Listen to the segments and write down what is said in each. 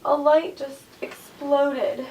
a light just exploded.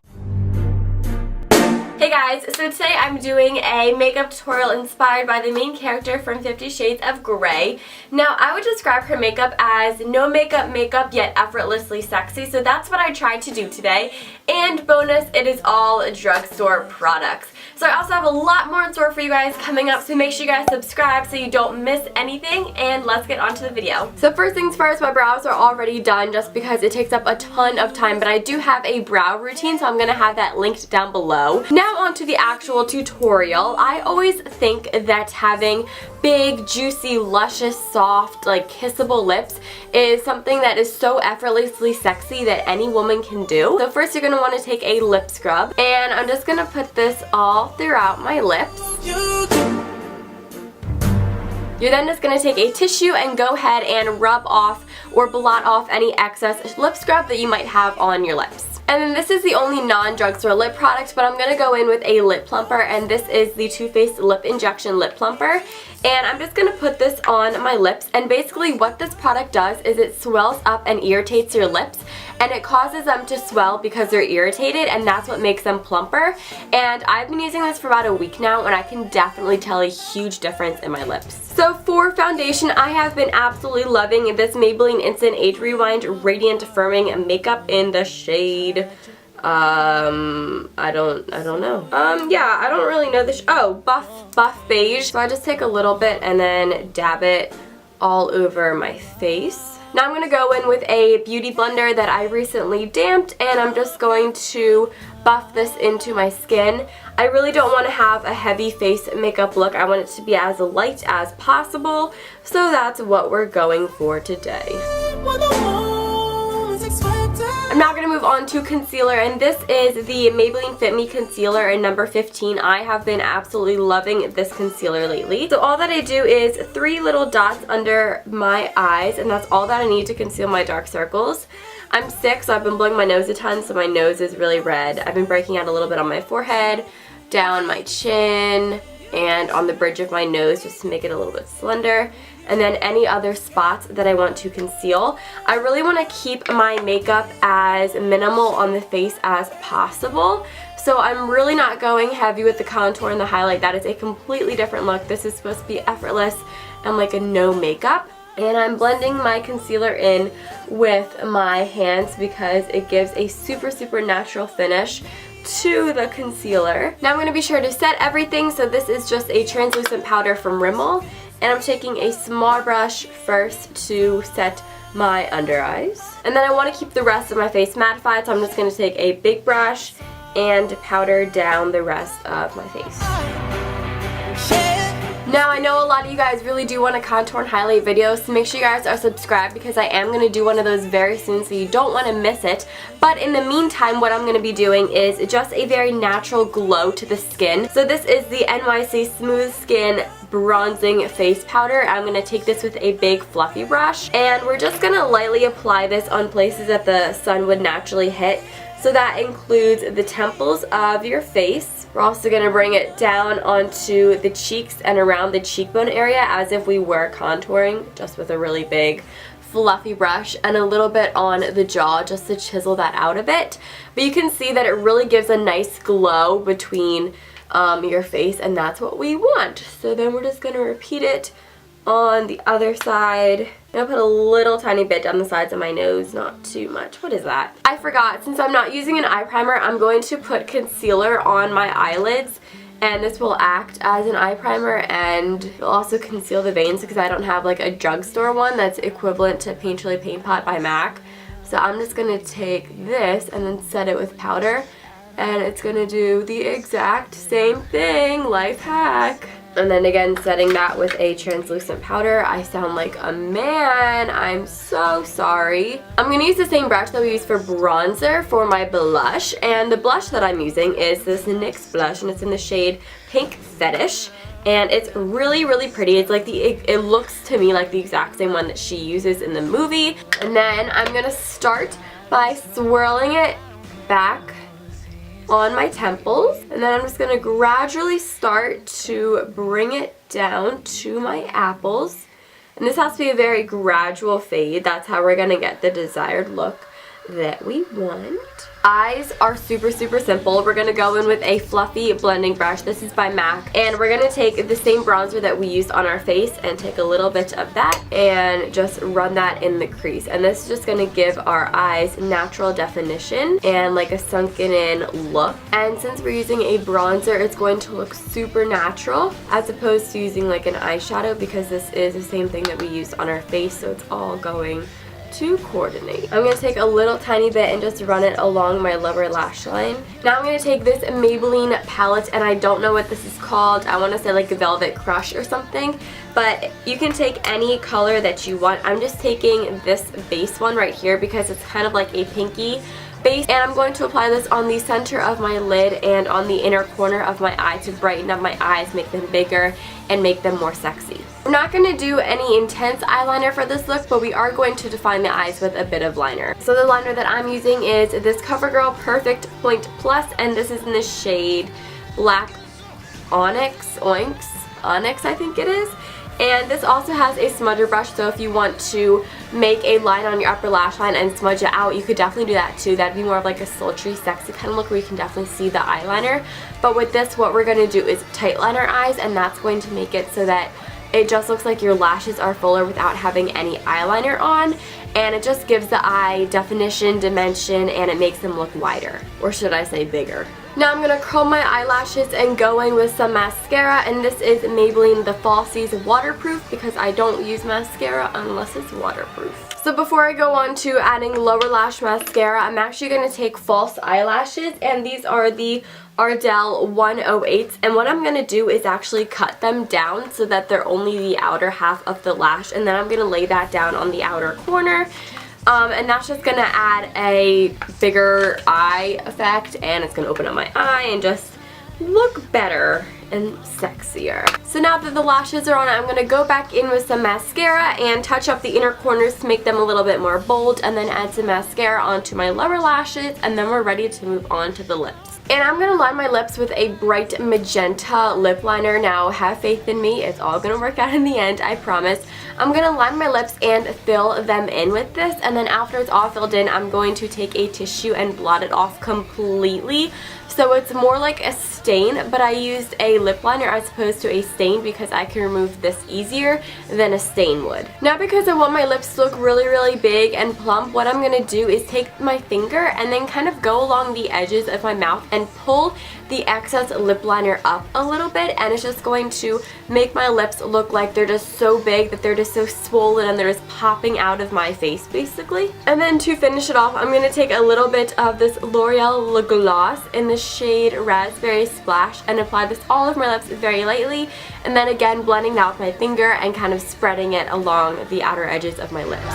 Hey guys, so today I'm doing a makeup tutorial inspired by the main character from 50 Shades of Grey. Now, I would describe her makeup as no makeup yet effortlessly sexy, so that's what I tried to do today. And bonus, it is all drugstore products. So I also have a lot more in store for you guys coming up, so make sure you guys subscribe so you don't miss anything, and let's get on to the video. So first things first, my brows are already done just because it takes up a ton of time, but I do have a brow routine, so I'm going to have that linked down below. Now on to the actual tutorial. I always think that having big, juicy, luscious, soft, like kissable lips is something that is so effortlessly sexy that any woman can do. So first you're going to want to take a lip scrub, and I'm just going to put this all throughout my lips. You're then just going to take a tissue and go ahead and rub off or blot off any excess lip scrub that you might have on your lips. And then this is the only non-drugstore lip product, but I'm going to go in with a lip plumper, and this is the Too Faced Lip Injection Lip Plumper. And I'm just going to put this on my lips, and basically what this product does is it swells up and irritates your lips, and it causes them to swell because they're irritated, and that's what makes them plumper. And I've been using this for about a week now, and I can definitely tell a huge difference in my lips. So for foundation, I have been absolutely loving this Maybelline Instant Age Rewind Radiant Firming Makeup in the shade, I don't know. Yeah, I don't really know this. Oh, Buff Beige. So I just take a little bit and then dab it all over my face. Now I'm going to go in with a beauty blender that I recently damped, and I'm just going to buff this into my skin. I really don't want to have a heavy face makeup look. I want it to be as light as possible, so that's what we're going for today. I'm now going to move on to concealer, and this is the Maybelline Fit Me Concealer in number 15. I have been absolutely loving this concealer lately. So all that I do is 3 little dots under my eyes, and that's all that I need to conceal my dark circles. I'm sick, so I've been blowing my nose a ton, so my nose is really red. I've been breaking out a little bit on my forehead, down my chin, and on the bridge of my nose just to make it a little bit slender. And then any other spots that I want to conceal. I really want to keep my makeup as minimal on the face as possible. So I'm really not going heavy with the contour and the highlight. That is a completely different look. This is supposed to be effortless and like a no makeup. And I'm blending my concealer in with my hands because it gives a super natural finish to the concealer. Now I'm going to be sure to set everything. So this is just a translucent powder from Rimmel. And I'm taking a small brush first to set my under eyes. And then I want to keep the rest of my face mattified, so I'm just going to take a big brush and powder down the rest of my face. Now I know a lot of you guys really do want a contour and highlight video, so make sure you guys are subscribed because I am going to do one of those very soon, so you don't want to miss it. But in the meantime, what I'm going to be doing is just a very natural glow to the skin. So this is the NYC Smooth Skin Bronzing Face Powder. I'm going to take this with a big fluffy brush, and we're just going to lightly apply this on places that the sun would naturally hit. So that includes the temples of your face. We're also going to bring it down onto the cheeks and around the cheekbone area as if we were contouring, just with a really big fluffy brush, and a little bit on the jaw just to chisel that out a bit. But you can see that it really gives a nice glow between your face, and that's what we want. So then we're just going to repeat it on the other side. I'll put a little tiny bit down the sides of my nose, not too much. What is that? I forgot, since I'm not using an eye primer, I'm going to put concealer on my eyelids, and this will act as an eye primer, and it'll also conceal the veins because I don't have like a drugstore one that's equivalent to Paint Chili Paint Pot by MAC. So I'm just going to take this and then set it with powder, and it's going to do the exact same thing. Life hack. And then again, setting that with a translucent powder. I sound like a man. I'm so sorry. I'm going to use the same brush that we use for bronzer for my blush. And the blush that I'm using is this NYX blush, and it's in the shade Pink Fetish. And it's really pretty. It's like it looks to me like the exact same one that she uses in the movie. And then I'm going to start by swirling it back on my temples, and then I'm just going to gradually start to bring it down to my apples. And this has to be a very gradual fade. That's how we're going to get the desired look. that we want. Eyes are super simple. We're going to go in with a fluffy blending brush. This is by MAC. And we're going to take the same bronzer that we used on our face and take a little bit of that and just run that in the crease. And this is just going to give our eyes natural definition and like a sunken in look. And since we're using a bronzer, it's going to look super natural as opposed to using like an eyeshadow, because this is the same thing that we used on our face, so it's all going to coordinate. I'm going to take a little tiny bit and just run it along my lower lash line. Now I'm going to take this Maybelline palette, and I don't know what this is called. I want to say like a Velvet Crush or something, but you can take any color that you want. I'm just taking this base one right here because it's kind of like a pinky base, and I'm going to apply this on the center of my lid and on the inner corner of my eye to brighten up my eyes, make them bigger, and make them more sexy. We're not going to do any intense eyeliner for this look, but we are going to define the eyes with a bit of liner. So the liner that I'm using is this CoverGirl Perfect Point Plus, and this is in the shade Black Onyx, I think it is. And this also has a smudger brush, so if you want to make a line on your upper lash line and smudge it out, you could definitely do that too. That'd be more of like a sultry, sexy kind of look where you can definitely see the eyeliner. But with this, what we're going to do is tight-line our eyes, and that's going to make it so that it just looks like your lashes are fuller without having any eyeliner on. And it just gives the eye definition, dimension, and it makes them look wider. Or should I say bigger. Now I'm going to curl my eyelashes and go in with some mascara, and this is Maybelline The Falsies Waterproof because I don't use mascara unless it's waterproof. So before I go on to adding lower lash mascara, I'm actually going to take false eyelashes, and these are the Ardell 108s, and what I'm going to do is actually cut them down so that they're only the outer half of the lash, and then I'm going to lay that down on the outer corner. And that's just going to add a bigger eye effect, and it's going to open up my eye and just look better and sexier. So now that the lashes are on, I'm going to go back in with some mascara and touch up the inner corners to make them a little bit more bold, and then add some mascara onto my lower lashes, and then we're ready to move on to the lips. And I'm going to line my lips with a bright magenta lip liner. Now, have faith in me. It's all going to work out in the end, I promise. I'm going to line my lips and fill them in with this. And then after it's all filled in, I'm going to take a tissue and blot it off completely. So it's more like a stain, but I used a lip liner as opposed to a stain because I can remove this easier than a stain would. Now, because I want my lips to look really big and plump, what I'm going to do is take my finger and then kind of go along the edges of my mouth and pull the excess lip liner up a little bit, and it's just going to make my lips look like they're just so big that they're just so swollen and they're just popping out of my face basically. And then to finish it off, I'm going to take a little bit of this L'Oreal Le Gloss in the shade Raspberry Splash and apply this all over my lips very lightly, and then again blending that with my finger and kind of spreading it along the outer edges of my lips.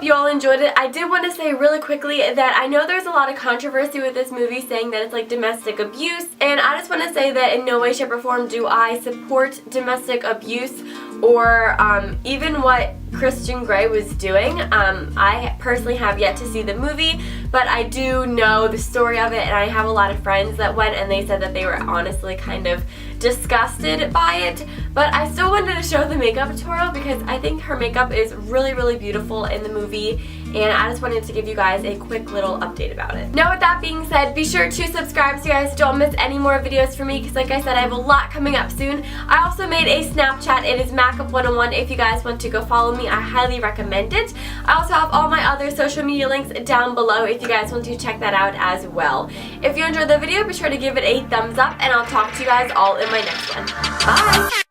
You all enjoyed it. I did want to say really quickly that I know there's a lot of controversy with this movie saying that it's like domestic abuse, and I just want to say that in no way, shape, or form do I support domestic abuse or even what Christian Grey was doing. I personally have yet to see the movie, but I do know the story of it, and I have a lot of friends that went and they said that they were honestly kind of disgusted by it. But I still wanted to show the makeup tutorial because I think her makeup is really beautiful in the movie, and I just wanted to give you guys a quick little update about it. Now with that being said, be sure to subscribe so you guys don't miss any more videos from me because like I said, I have a lot coming up soon. I also made a Snapchat. It is Makeup101. If you guys want to go follow me, I highly recommend it. I also have all my other social media links down below if you guys want to check that out as well. If you enjoyed the video, be sure to give it a thumbs up, and I'll talk to you guys all in my next one. Bye!